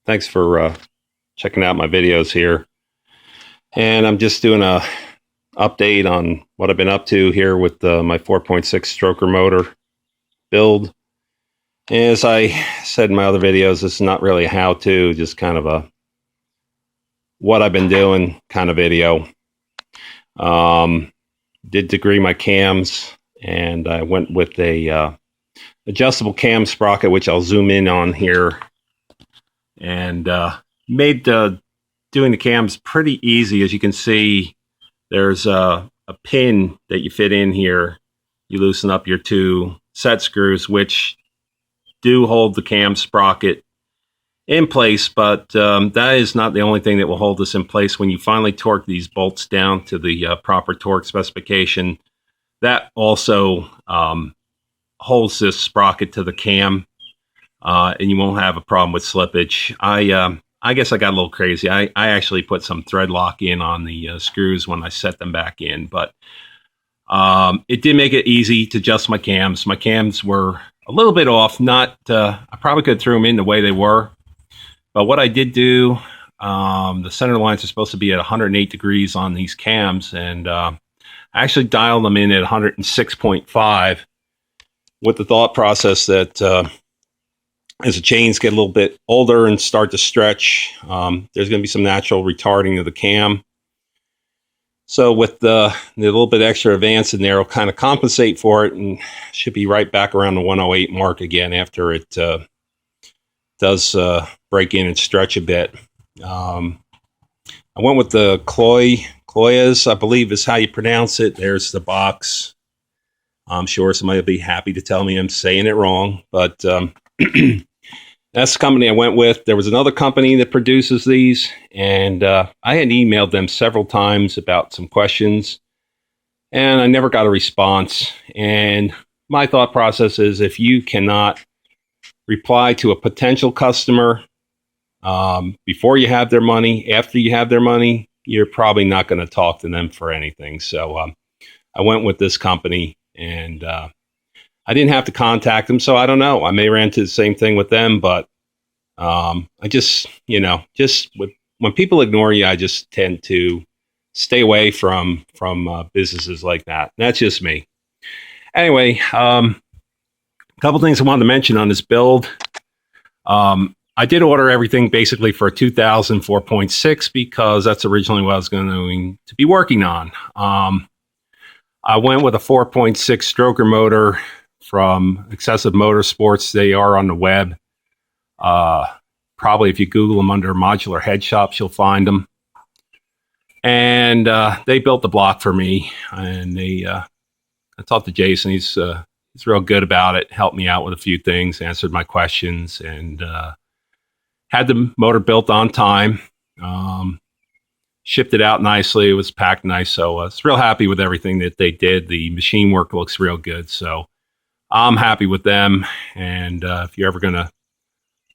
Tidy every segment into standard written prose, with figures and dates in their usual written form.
Thanks for checking out my videos here. And I'm just doing a update on what I've been up to here with my 4.6 stroker motor build. As I said in my other videos, this is not really a how-to, just kind of a what I've been doing kind of video. Did degree my cams, and I went with a adjustable cam sprocket, which I'll zoom in on here, and made doing the cams pretty easy. As you can see, there's a pin that you fit in here. You loosen up your two set screws, which do hold the cam sprocket in place, but that is not the only thing that will hold this in place. When you finally torque these bolts down to the proper torque specification, that also holds this sprocket to the cam, and you won't have a problem with slippage. I guess I got a little crazy. I actually put some thread lock in on the screws when I set them back in, but it did make it easy to adjust my cams. My cams were a little bit off. I probably could have threw them in the way they were, but what I did do, the center lines are supposed to be at 108 degrees on these cams, and I actually dialed them in at 106.5 with the thought process that as the chains get a little bit older and start to stretch, there's going to be some natural retarding of the cam. So with the little bit extra advance in there, will kind of compensate for it, and should be right back around the 108 mark again after it does break in and stretch a bit. I went with the Cloyas, I believe is how you pronounce it. There's the box. I'm sure somebody will be happy to tell me I'm saying it wrong, but that's the company I went with. There was another company that produces these, and I had emailed them several times about some questions, and I never got a response. And my thought process is, if you cannot reply to a potential customer before you have their money, after you have their money, you're probably not going to talk to them for anything. So I went with this company, and I didn't have to contact them, so I don't know. I may run into the same thing with them, but I just when people ignore you, I just tend to stay away from businesses like that. That's just me. Anyway, a couple things I wanted to mention on this build. I did order everything basically for a 2000 4.6 because that's originally what I was going to be working on. I went with a 4.6 stroker motor from Excessive Motorsports. They are on the web. Probably if you Google them under modular head shops, you'll find them. And they built the block for me. And I talked to Jason. He's real good about it. Helped me out with a few things, answered my questions, and had the motor built on time. Shipped it out nicely. It was packed nice. So I was real happy with everything that they did. The machine work looks real good. So I'm happy with them. And if you're ever going to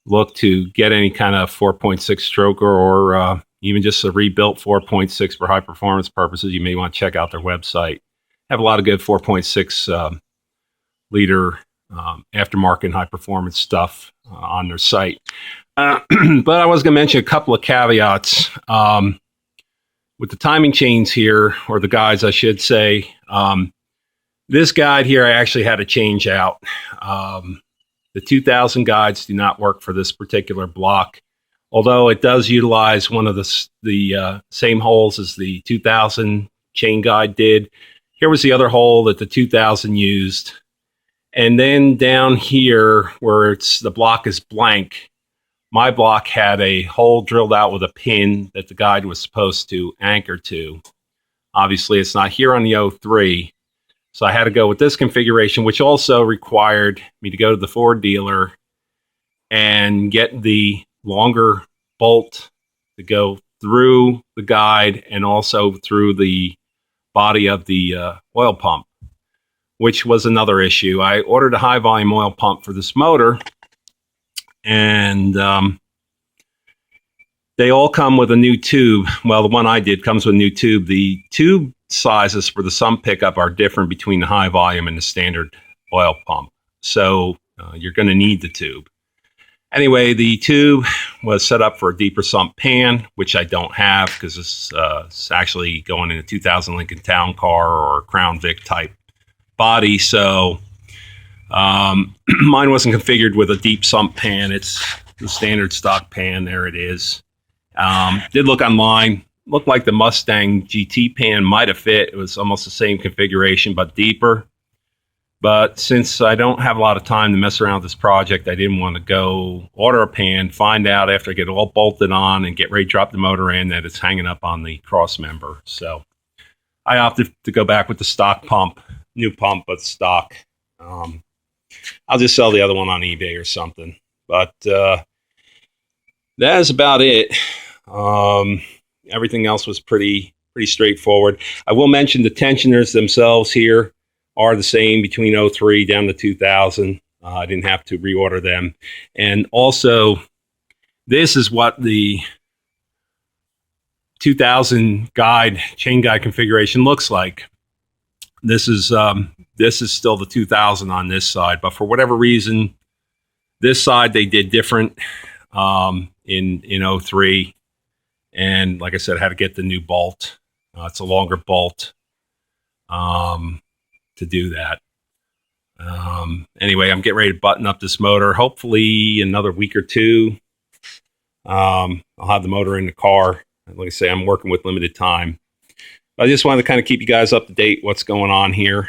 look to get any kind of 4.6 stroker, or even just a rebuilt 4.6 for high performance purposes, you may want to check out their website. Have a lot of good 4.6 liter aftermarket high performance stuff on their site. But I was going to mention a couple of caveats. With the timing chains here, or the guides, I should say, this guide here I actually had to change out. The 2000 guides do not work for this particular block, although it does utilize one of the same holes as the 2000 chain guide did. Here was the other hole that the 2000 used. And then down here where the block is blank, my block had a hole drilled out with a pin that the guide was supposed to anchor to. Obviously, it's not here on the 03. So I had to go with this configuration, which also required me to go to the Ford dealer and get the longer bolt to go through the guide and also through the body of the oil pump, which was another issue. I ordered a high volume oil pump for this motor, and they all come with a new tube. Well, the one I did comes with a new tube. The tube sizes for the sump pickup are different between the high volume and the standard oil pump. So you're going to need the tube. Anyway, the tube was set up for a deeper sump pan, which I don't have because it's actually going in a 2000 Lincoln Town Car or Crown Vic type body. So mine wasn't configured with a deep sump pan. It's the standard stock pan. There it is. Did look online. Looked like the Mustang GT pan might have fit. It was almost the same configuration, but deeper. But since I don't have a lot of time to mess around with this project, I didn't want to go order a pan, find out after I get it all bolted on and get ready to drop the motor in that it's hanging up on the cross member. So I opted to go back with the stock pump, new pump, but stock. I'll just sell the other one on eBay or something. But that is about it. Everything else was pretty straightforward. I will mention the tensioners themselves here are the same between 03 down to 2000. I didn't have to reorder them. And also, this is what the 2000 chain guide configuration looks like. This is still the 2000 on this side, but for whatever reason, this side they did different in 03. And like I said, I had to get the new bolt. It's a longer bolt. To do that. Anyway, I'm getting ready to button up this motor. Hopefully another week or two. I'll have the motor in the car. Like I say, I'm working with limited time. I just wanted to kind of keep you guys up to date what's going on here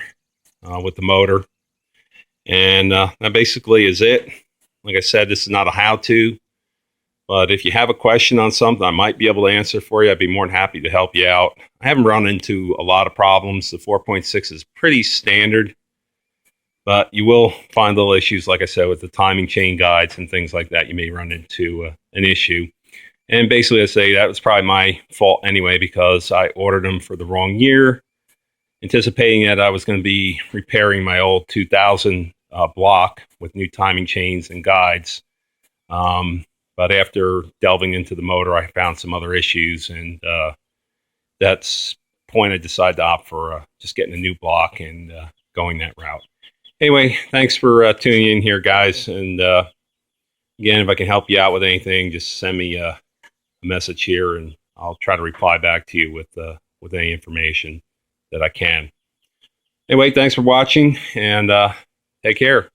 with the motor. And that basically is it. Like I said, this is not a how-to. But if you have a question on something I might be able to answer for you, I'd be more than happy to help you out. I haven't run into a lot of problems. The 4.6 is pretty standard, but you will find little issues, like I said, with the timing chain guides and things like that. You may run into an issue. And basically, I say that was probably my fault anyway, because I ordered them for the wrong year, anticipating that I was going to be repairing my old 2000 block with new timing chains and guides. But after delving into the motor, I found some other issues, and that's the point I decided to opt for just getting a new block and going that route. Anyway, thanks for tuning in here, guys. And again, if I can help you out with anything, just send me a message here, and I'll try to reply back to you with any information that I can. Anyway, thanks for watching, and take care.